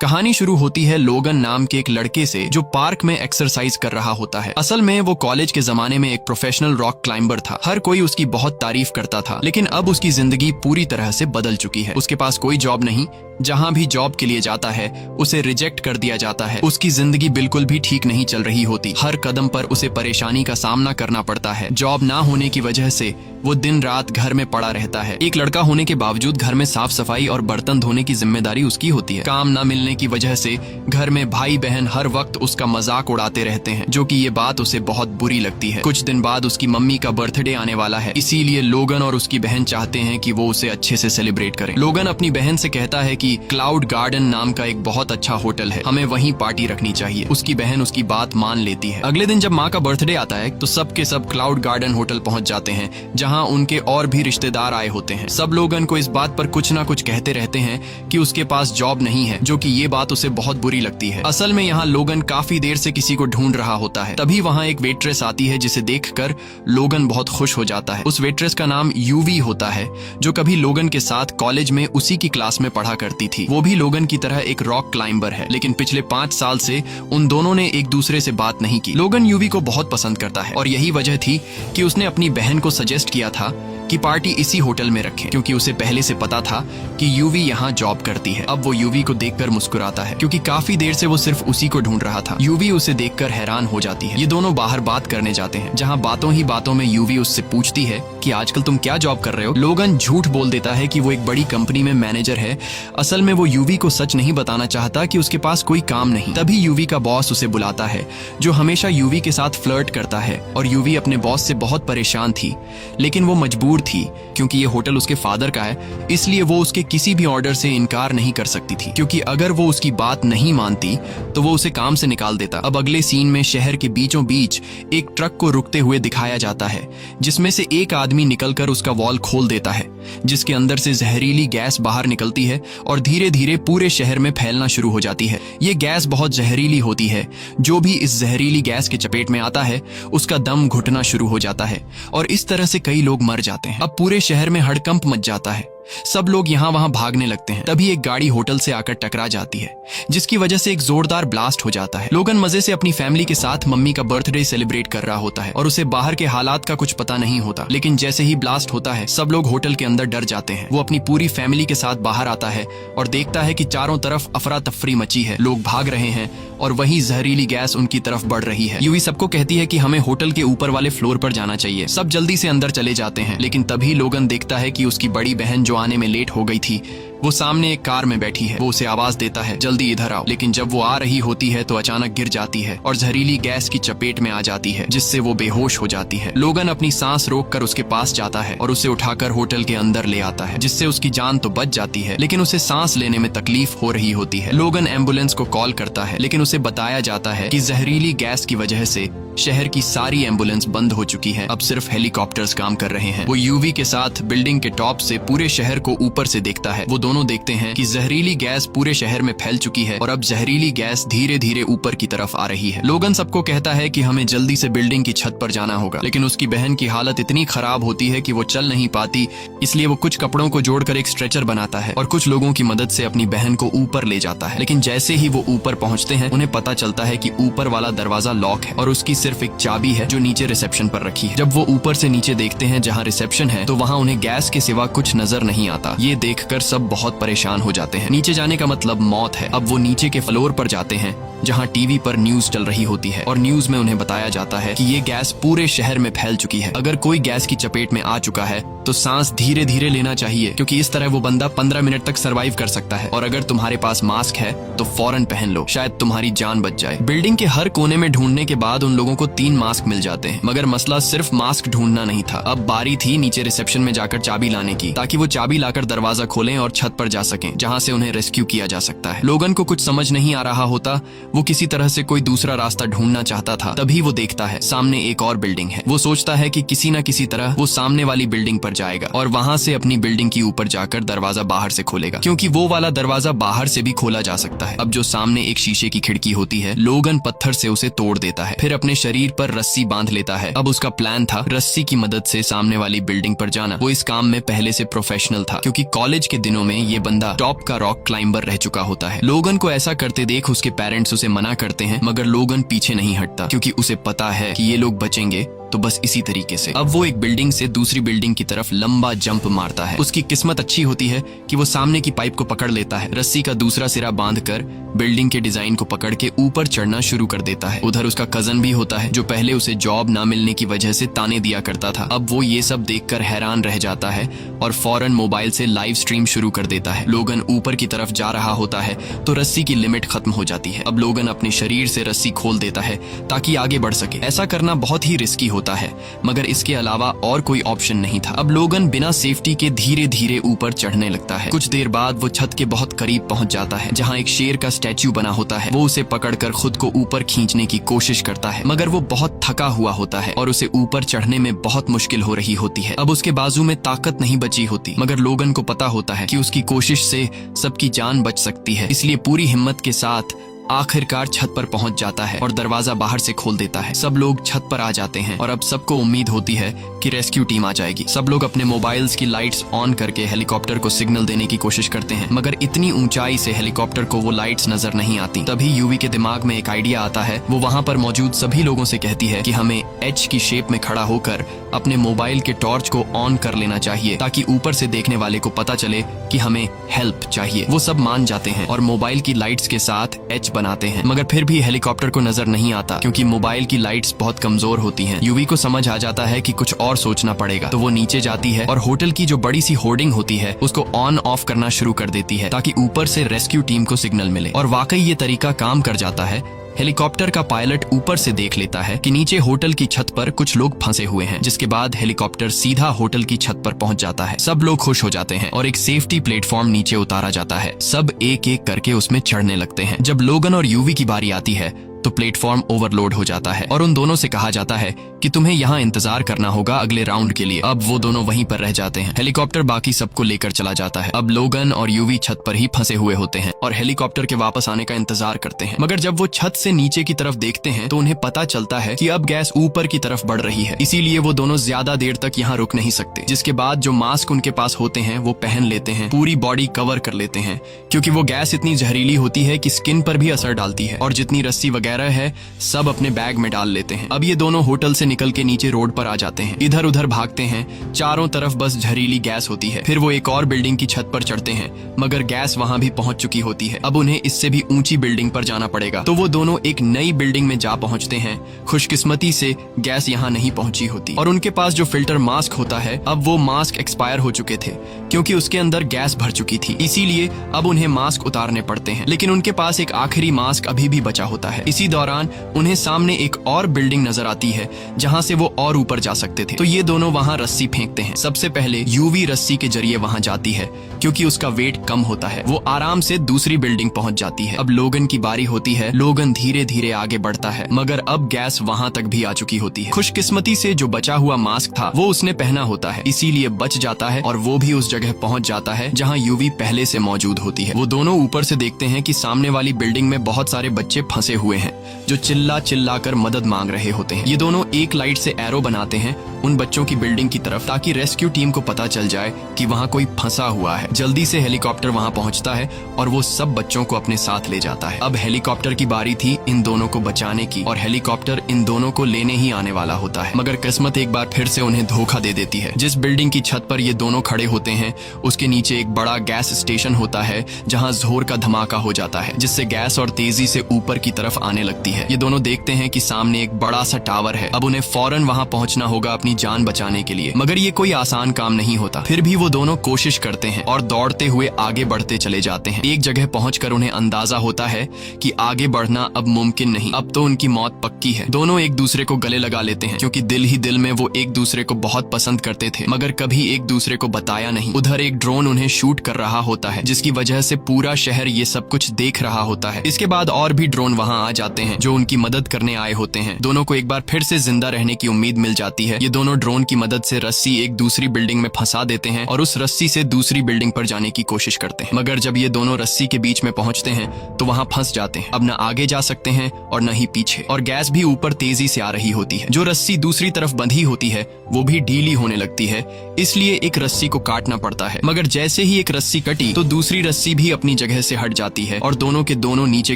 कहानी शुरू होती है लोगन नाम के एक लड़के से जो पार्क में एक्सरसाइज कर रहा होता है। असल में वो कॉलेज के जमाने में एक प्रोफेशनल रॉक क्लाइंबर था। हर कोई उसकी बहुत तारीफ करता था, लेकिन अब उसकी जिंदगी पूरी तरह से बदल चुकी है। उसके पास कोई जॉब नहीं, जहां भी जॉब के लिए जाता है उसे रिजेक्ट कर दिया जाता है। उसकी जिंदगी बिल्कुल भी ठीक नहीं चल रही होती। हर कदम पर उसे परेशानी का सामना करना पड़ता है। जॉब ना होने की वजह से वो दिन रात घर में पड़ा रहता है। एक लड़का होने के बावजूद घर में साफ सफाई और बर्तन धोने की जिम्मेदारी उसकी होती है। काम न मिलने की वजह से घर में भाई बहन हर वक्त उसका मजाक उड़ाते रहते हैं, जो कि ये बात उसे बहुत बुरी लगती है। कुछ दिन बाद उसकी मम्मी का बर्थडे आने वाला है, इसीलिए लोगन और उसकी बहन चाहते हैं कि वो उसे अच्छे से सेलिब्रेट करें। लोगन अपनी बहन से कहता है कि क्लाउड गार्डन नाम का एक बहुत अच्छा होटल है, हमें वहीं पार्टी रखनी चाहिए। उसकी बहन उसकी बात मान लेती है। अगले दिन जब माँ का बर्थडे आता है तो सब के सब क्लाउड गार्डन होटल पहुंच जाते हैं, जहां उनके और भी रिश्तेदार आए होते हैं। सब लोगन को इस बात पर कुछ ना कुछ कहते रहते हैं कि उसके पास जॉब नहीं है, जो कि ये बात उसे बहुत बुरी लगती है। असल में यहाँ लोगन काफी देर से किसी को ढूंढ रहा होता है। तभी वहाँ एक वेट्रेस आती है, जिसे देखकर लोगन बहुत खुश हो जाता है। उस वेट्रेस का नाम यूवी होता है, जो कभी लोगन के साथ कॉलेज में उसी की क्लास में पढ़ा करती थी। वो भी लोगन की तरह एक रॉक क्लाइंबर है, लेकिन पिछले 5 साल से उन दोनों ने एक दूसरे से बात नहीं की। लोगन यूवी को बहुत पसंद करता है और यही वजह थी कि उसने अपनी बहन को सजेस्ट किया था कि पार्टी इसी होटल में रखें, क्योंकि उसे पहले से पता था कि यूवी यहाँ जॉब करती है। अब वो यूवी को देखकर मुस्कुराता है, क्योंकि काफी देर से वो सिर्फ उसी को ढूंढ रहा था। यूवी उसे देखकर हैरान हो जाती है। ये दोनों बाहर बात करने जाते हैं, जहाँ बातों ही बातों में यूवी उससे पूछती है कि आजकल तुम क्या जॉब कर रहे हो। लोगन झूठ बोल देता है कि वो एक बड़ी कंपनी में मैनेजर है। असल में वो यूवी को सच नहीं बताना चाहता कि उसके पास कोई काम नहीं। तभी यूवी का बॉस उसे बुलाता है, जो हमेशा यूवी के साथ फ्लर्ट करता है, और यूवी अपने बॉस से बहुत परेशान थी, लेकिन वो मजबूर थी क्योंकि ये होटल उसके फादर का है। इसलिए वो उसके किसी भी ऑर्डर से इनकार नहीं कर सकती थी, क्योंकि अगर वो उसकी बात नहीं मानती तो वो उसे काम से निकाल देता। अब अगले सीन में शहर के बीचों बीच एक ट्रक को रुकते हुए दिखाया जाता है, जिसमें से एक आदमी निकलकर उसका वॉल खोल देता है, जिसके अंदर से जहरीली गैस बाहर निकलती है और धीरे धीरे पूरे शहर में फैलना शुरू हो जाती है। ये गैस बहुत जहरीली होती है। जो भी इस जहरीली गैस के चपेट में आता है उसका दम घुटना शुरू हो जाता है, और इस तरह से कई लोग मर जाते हैं। अब पूरे शहर में हड़कंप मच जाता है। सब लोग यहाँ वहाँ भागने लगते हैं। तभी एक गाड़ी होटल से आकर टकरा जाती है, जिसकी वजह से एक जोरदार ब्लास्ट हो जाता है। लोगन मजे से अपनी फैमिली के साथ मम्मी का बर्थडे सेलिब्रेट कर रहा होता है और उसे बाहर के हालात का कुछ पता नहीं होता। लेकिन जैसे ही ब्लास्ट होता है सब लोग होटल के अंदर डर जाते हैं। वो अपनी पूरी फैमिली के साथ बाहर आता है और देखता है कि चारों तरफ अफरा तफरी मची है, लोग भाग रहे हैं और वही जहरीली गैस उनकी तरफ बढ़ रही है। यूवी सबको कहती है कि हमें होटल के ऊपर वाले फ्लोर पर जाना चाहिए। सब जल्दी से अंदर चले जाते हैं, लेकिन तभी लोगन देखता है कि उसकी बड़ी बहन जो आने में लेट हो गई थी, वो सामने एक कार में बैठी है। वो उसे आवाज देता है, जल्दी इधर आओ। लेकिन जब वो आ रही होती है तो अचानक गिर जाती है और जहरीली गैस की चपेट में आ जाती है, जिससे वो बेहोश हो जाती है। लोगन अपनी सांस रोककर उसके पास जाता है और उसे उठाकर होटल के अंदर ले आता है, जिससे उसकी जान तो बच जाती है, लेकिन उसे सांस लेने में तकलीफ हो रही होती है। लोगन एम्बुलेंस को कॉल करता है, लेकिन उसे बताया जाता है कि जहरीली गैस की वजह से शहर की सारी एम्बुलेंस बंद हो चुकी है। अब सिर्फ हेलीकॉप्टर्स काम कर रहे हैं। वो यूवी के साथ बिल्डिंग के टॉप से पूरे शहर को ऊपर से देखता है। वो दोनों देखते हैं कि जहरीली गैस पूरे शहर में फैल चुकी है और अब जहरीली गैस धीरे धीरे ऊपर की तरफ आ रही है। लोगन सबको कहता है कि हमें जल्दी से बिल्डिंग की छत पर जाना होगा, लेकिन उसकी बहन की हालत इतनी खराब होती है कि वो चल नहीं पाती। इसलिए वो कुछ कपड़ों को जोड़कर एक स्ट्रेचर बनाता है और कुछ लोगों की मदद से अपनी बहन को ऊपर ले जाता है। लेकिन जैसे ही वो ऊपर पहुंचते हैं उन्हें पता चलता है कि ऊपर वाला दरवाजा लॉक है और उसकी सिर्फ एक चाबी है जो नीचे रिसेप्शन पर रखी है। जब वो ऊपर से नीचे देखते हैं जहाँ रिसेप्शन है, तो वहाँ उन्हें गैस के सिवा कुछ नजर नहीं आता। ये देखकर सब बहुत परेशान हो जाते हैं। नीचे जाने का मतलब मौत है। अब वो नीचे के फ्लोर पर जाते हैं, जहाँ टीवी पर न्यूज चल रही होती है और न्यूज में उन्हें बताया जाता है कि ये गैस पूरे शहर में फैल चुकी है। अगर कोई गैस की चपेट में आ चुका है तो सांस धीरे धीरे लेना चाहिए, क्योंकि इस तरह वो बंदा 15 मिनट तक सरवाइव कर सकता है। और अगर तुम्हारे पास मास्क है तो फौरन पहन लो, शायद तुम्हारी जान बच जाए। बिल्डिंग के हर कोने में ढूंढने के बाद उन लोगों को 3 मास्क मिल जाते हैं, मगर मसला सिर्फ मास्क ढूंढना नहीं था। अब बारी थी नीचे रिसेप्शन में जाकर चाबी लाने की, ताकि वो चाबी लाकर दरवाजा खोलें और छत पर जा सकें, जहाँ से उन्हें रेस्क्यू किया जा सकता है। लोगन को कुछ समझ नहीं आ रहा होता। वो किसी तरह से कोई दूसरा रास्ता ढूंढना चाहता था। तभी वो देखता है सामने एक और बिल्डिंग है। वो सोचता है कि किसी न किसी तरह वो सामने वाली बिल्डिंग पर जाएगा और वहां से अपनी बिल्डिंग की ऊपर जाकर दरवाजा बाहर से खोलेगा, क्योंकि वो वाला दरवाजा बाहर से भी खोला जा सकता है। अब जो सामने एक शीशे की खिड़की होती है, लोगन पत्थर से उसे तोड़ देता है, फिर अपने शरीर पर रस्सी बांध लेता है। अब उसका प्लान था रस्सी की मदद से सामने वाली बिल्डिंग पर जाना। वो इस काम में पहले से प्रोफेशनल था, क्योंकि कॉलेज के दिनों में ये बंदा टॉप का रॉक क्लाइंबर रह चुका होता है। लोगन को ऐसा करते देख उसके पेरेंट्स उसे मना करते हैं, मगर लोगन पीछे नहीं हटता, क्योंकि उसे पता है कि ये लोग बचेंगे तो बस इसी तरीके से। अब वो एक बिल्डिंग से दूसरी बिल्डिंग की तरफ लंबा जंप मारता है। उसकी किस्मत अच्छी होती है कि वो सामने की पाइप को पकड़ लेता है, रस्सी का दूसरा सिरा बांधकर बिल्डिंग के डिजाइन को पकड़ के ऊपर चढ़ना शुरू कर देता है। उधर उसका कजन भी होता है, जो पहले उसे जॉब ना मिलने की वजह से ताने दिया करता था। अब वो ये सब देखकर हैरान रह जाता है और फौरन मोबाइल से लाइव स्ट्रीम शुरू कर देता है। लोगन ऊपर की तरफ जा रहा होता है तो रस्सी की लिमिट खत्म हो जाती है। अब लोगन अपने शरीर से रस्सी खोल देता है ताकि आगे बढ़ सके। ऐसा करना बहुत ही रिस्की होता है, मगर इसके अलावा और कोई ऑप्शन नहीं था। अब लोगन बिना सेफ्टी के धीरे धीरे ऊपर चढ़ने लगता है। कुछ देर बाद वो छत के बहुत करीब पहुंच जाता है, जहां एक शेर का स्टैच्यू बना होता है। वो उसे पकड़कर खुद को ऊपर खींचने की कोशिश करता है, मगर वो बहुत थका हुआ होता है और उसे ऊपर चढ़ने में बहुत मुश्किल हो रही होती है। अब उसके बाजू में ताकत नहीं बची होती, मगर लोगन को पता होता है कि उसकी कोशिश से सबकी जान बच सकती है, इसलिए पूरी हिम्मत के साथ आखिरकार छत पर पहुंच जाता है और दरवाजा बाहर से खोल देता है। सब लोग छत पर आ जाते हैं और अब सबको उम्मीद होती है कि रेस्क्यू टीम आ जाएगी। सब लोग अपने मोबाइल्स की लाइट्स ऑन करके हेलीकॉप्टर को सिग्नल देने की कोशिश करते हैं, मगर इतनी ऊंचाई से हेलीकॉप्टर को वो लाइट्स नजर नहीं आती। तभी यूवी के दिमाग में एक आइडिया आता है। वो वहां पर मौजूद सभी लोगों से कहती है कि हमें एच की शेप में खड़ा होकर अपने मोबाइल के टॉर्च को ऑन कर लेना चाहिए, ताकि ऊपर से देखने वाले को पता चले कि हमें हेल्प चाहिए। वो सब मान जाते हैं और मोबाइल की लाइट्स के साथ एच बनाते हैं, मगर फिर भी हेलीकॉप्टर को नजर नहीं आता, क्योंकि मोबाइल की लाइट्स बहुत कमजोर होती हैं। यूवी को समझ आ जाता है कि कुछ और सोचना पड़ेगा, तो वो नीचे जाती है और होटल की जो बड़ी सी होर्डिंग होती है उसको ऑन ऑफ करना शुरू कर देती है, ताकि ऊपर से रेस्क्यू टीम को सिग्नल मिले। और वाकई ये तरीका काम कर जाता है। हेलीकॉप्टर का पायलट ऊपर से देख लेता है कि नीचे होटल की छत पर कुछ लोग फंसे हुए हैं, जिसके बाद हेलीकॉप्टर सीधा होटल की छत पर पहुंच जाता है। सब लोग खुश हो जाते हैं और एक सेफ्टी प्लेटफॉर्म नीचे उतारा जाता है। सब एक एक करके उसमें चढ़ने लगते हैं। जब लोगन और यूवी की बारी आती है तो प्लेटफॉर्म ओवरलोड हो जाता है और उन दोनों से कहा जाता है कि तुम्हें यहाँ इंतजार करना होगा अगले राउंड के लिए। अब वो दोनों वहीं पर रह जाते हैं। हेलीकॉप्टर बाकी सबको लेकर चला जाता है। अब लोगन और यूवी छत पर ही फंसे हुए होते हैं और हेलीकॉप्टर के वापस आने का इंतजार करते हैं, मगर जब वो छत से नीचे की तरफ देखते हैं तो उन्हें पता चलता है कि अब गैस ऊपर की तरफ बढ़ रही है, इसीलिए वो दोनों ज्यादा देर तक यहाँ रुक नहीं सकते। जिसके बाद जो मास्क उनके पास होते हैं वो पहन लेते हैं, पूरी बॉडी कवर कर लेते हैं, क्योंकि वो गैस इतनी जहरीली होती है कि स्किन पर भी असर डालती है। और जितनी रस्सी वगैरह है सब अपने बैग में डाल लेते हैं। अब ये दोनों होटल से निकल के नीचे रोड पर आ जाते हैं। इधर उधर भागते हैं, चारों तरफ बस जहरीली गैस होती है। फिर वो एक और बिल्डिंग की छत पर चढ़ते हैं, मगर गैस वहां भी पहुंच चुकी होती है। अब उन्हें इससे भी ऊंची बिल्डिंग पर जाना पड़ेगा, तो वो दोनों एक नई बिल्डिंग में जा पहुंचते हैं। खुशकिस्मती से गैस यहाँ नहीं पहुंची होती और उनके पास जो फिल्टर मास्क होता है, अब वो मास्क एक्सपायर हो चुके थे, क्योंकि उसके अंदर गैस भर चुकी थी। इसीलिए अब उन्हें मास्क उतारने पड़ते हैं, लेकिन उनके पास एक आखिरी मास्क अभी भी बचा होता है। इसी दौरान उन्हें सामने एक और बिल्डिंग नजर आती है जहां से वो और ऊपर जा सकते थे, तो ये दोनों वहां रस्सी फेंकते हैं। सबसे पहले यूवी रस्सी के जरिए वहां जाती है, क्योंकि उसका वेट कम होता है। वो आराम से दूसरी बिल्डिंग पहुंच जाती है। अब लोगन की बारी होती है। लोगन धीरे धीरे आगे बढ़ता है, मगर अब गैस वहां तक भी आ चुकी होती है। खुशकिस्मती से जो बचा हुआ मास्क था वो उसने पहना होता है, इसीलिए बच जाता है और वो भी उस जगह पहुंच जाता है जहां यूवी पहले से मौजूद होती है। वो दोनों ऊपर से देखते हैं कि सामने वाली बिल्डिंग में बहुत सारे बच्चे फंसे हुए हैं, जो चिल्ला कर मदद मांग रहे होते हैं। ये दोनों एक लाइट से एरो बनाते हैं उन बच्चों की बिल्डिंग की तरफ, ताकि रेस्क्यू टीम को पता चल जाए कि वहां कोई फंसा हुआ है। जल्दी से हेलीकॉप्टर वहां पहुंचता है और वो सब बच्चों को अपने साथ ले जाता है। अब हेलीकॉप्टर की बारी थी इन दोनों को बचाने की, और हेलीकॉप्टर इन दोनों को लेने ही आने वाला होता है, मगर किस्मत एक बार फिर से उन्हें धोखा दे देती है। जिस बिल्डिंग की छत पर ये दोनों खड़े होते हैं उसके नीचे एक बड़ा गैस स्टेशन होता है, जहां जोर का धमाका हो जाता है, जिससे गैस और तेजी से ऊपर की तरफ आने लगती है। ये दोनों देखते हैं कि सामने एक बड़ा सा टावर है। अब उन्हें फौरन वहां पहुंचना होगा अपनी जान बचाने के लिए, मगर ये कोई आसान काम नहीं होता। फिर भी वो दोनों कोशिश करते हैं और दौड़ते हुए आगे बढ़ते चले जाते हैं। एक जगह पहुंचकर उन्हें अंदाजा होता है कि आगे बढ़ना अब मुमकिन नहीं, अब तो उनकी मौत पक्की है। दोनों एक दूसरे को गले लगा लेते हैं, क्योंकि दिल ही दिल में वो एक दूसरे को बहुत पसंद करते थे, मगर कभी एक दूसरे को बताया नहीं। उधर एक ड्रोन उन्हें शूट कर रहा होता है, जिसकी वजह से पूरा शहर ये सब कुछ देख रहा होता है। इसके बाद और भी ड्रोन वहां आ जाते होते हैं जो उनकी मदद करने आए होते हैं। दोनों को एक बार फिर से जिंदा रहने की उम्मीद मिल जाती है। ये दोनों ड्रोन की मदद से रस्सी एक दूसरी बिल्डिंग में फंसा देते हैं और उस रस्सी से दूसरी बिल्डिंग पर जाने की कोशिश करते हैं, मगर जब ये दोनों रस्सी के बीच में पहुंचते हैं तो वहां फंस जाते हैं। अब न आगे जा सकते हैं और न ही पीछे, और गैस भी ऊपर तेजी से आ रही होती है। जो रस्सी दूसरी तरफ बंधी होती है वो भी ढीली होने लगती है, इसलिए एक रस्सी को काटना पड़ता है। मगर जैसे ही एक रस्सी कटी तो दूसरी रस्सी भी अपनी जगह से हट जाती है और दोनों के दोनों नीचे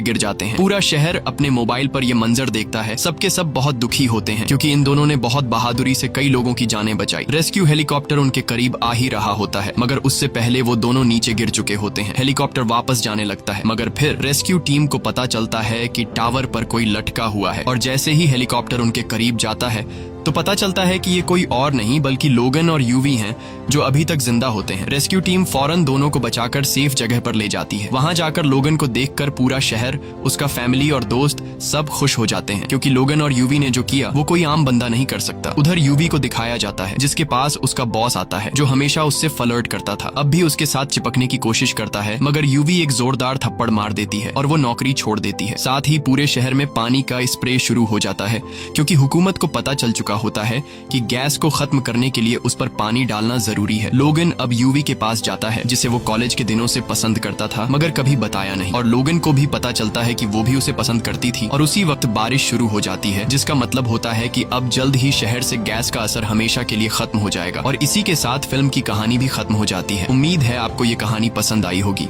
गिर जाते हैं। पूरा शहर अपने मोबाइल पर यह मंजर देखता है। सबके सब बहुत दुखी होते हैं क्योंकि इन दोनों ने बहुत बहादुरी से कई लोगों की जानें बचाई। रेस्क्यू हेलीकॉप्टर उनके करीब आ ही रहा होता है, मगर उससे पहले वो दोनों नीचे गिर चुके होते हैं। हेलीकॉप्टर वापस जाने लगता है, मगर फिर रेस्क्यू टीम को पता चलता है कि टावर पर कोई लटका हुआ है, और जैसे ही हेलीकॉप्टर उनके करीब जाता है तो पता चलता है कि ये कोई और नहीं बल्कि लोगन और यूवी हैं जो अभी तक जिंदा होते हैं। रेस्क्यू टीम फौरन दोनों को बचाकर सेफ जगह पर ले जाती है। वहां जाकर लोगन को देखकर पूरा शहर, उसका फैमिली और दोस्त सब खुश हो जाते हैं क्योंकि लोगन और यूवी ने जो किया वो कोई आम बंदा नहीं कर सकता। उधर यूवी को दिखाया जाता है जिसके पास उसका बॉस आता है जो हमेशा उससे फ्लर्ट करता था। अब भी उसके साथ चिपकने की कोशिश करता है, मगर यूवी एक जोरदार थप्पड़ मार देती है और वो नौकरी छोड़ देती है। साथ ही पूरे शहर में पानी का स्प्रे शुरू हो जाता है क्योंकि हुकूमत को पता चल चुका होता है कि गैस को खत्म करने के लिए उस पर पानी डालना जरूरी है। लोगन अब यूवी के पास जाता है जिसे वो कॉलेज के दिनों से पसंद करता था मगर कभी बताया नहीं, और लोगन को भी पता चलता है कि वो भी उसे पसंद करती थी। और उसी वक्त बारिश शुरू हो जाती है जिसका मतलब होता है कि अब जल्द ही शहर से गैस का असर हमेशा के लिए खत्म हो जाएगा, और इसी के साथ फिल्म की कहानी भी खत्म हो जाती है। उम्मीद है आपको ये कहानी पसंद आई होगी।